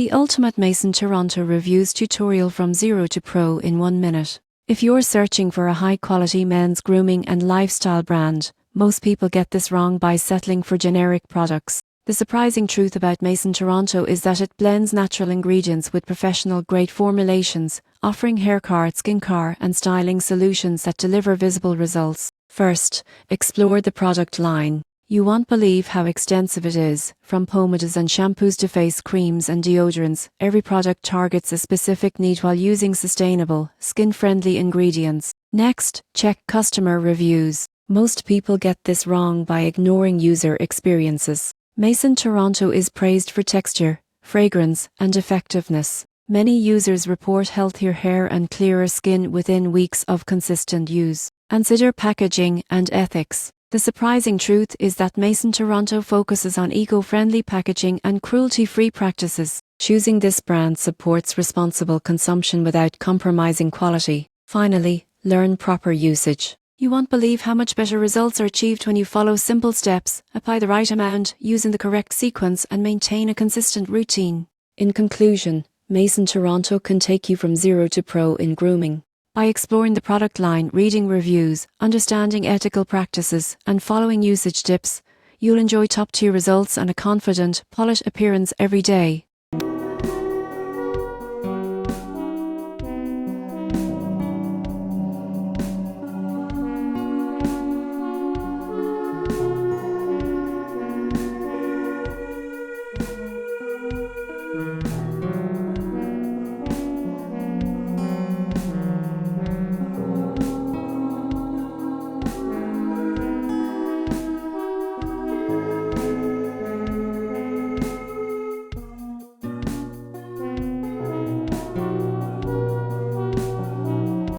The Ultimate Mason Toronto Reviews Tutorial from Zero to Pro in 1 minute. If you're searching for a high-quality men's grooming and lifestyle brand, most people get this wrong by settling for generic products. The surprising truth about Mason Toronto is that it blends natural ingredients with professional-grade formulations, offering hair care, skin care, and styling solutions that deliver visible results. First, explore the product line. You won't believe how extensive it is. From pomades and shampoos to face creams and deodorants, every product targets a specific need while using sustainable, skin-friendly ingredients. Next, check customer reviews. Most people get this wrong by ignoring user experiences. Mason Toronto is praised for texture, fragrance, and effectiveness. Many users report healthier hair and clearer skin within weeks of consistent use. Consider packaging and ethics. The surprising truth is that Mason Toronto focuses on eco-friendly packaging and cruelty-free practices. Choosing this brand supports responsible consumption without compromising quality. Finally, learn proper usage. You won't believe how much better results are achieved when you follow simple steps, apply the right amount, use in the correct sequence, and maintain a consistent routine. In conclusion, Mason Toronto can take you from zero to pro in grooming. By exploring the product line, reading reviews, understanding ethical practices, and following usage tips, you'll enjoy top-tier results and a confident, polished appearance every day.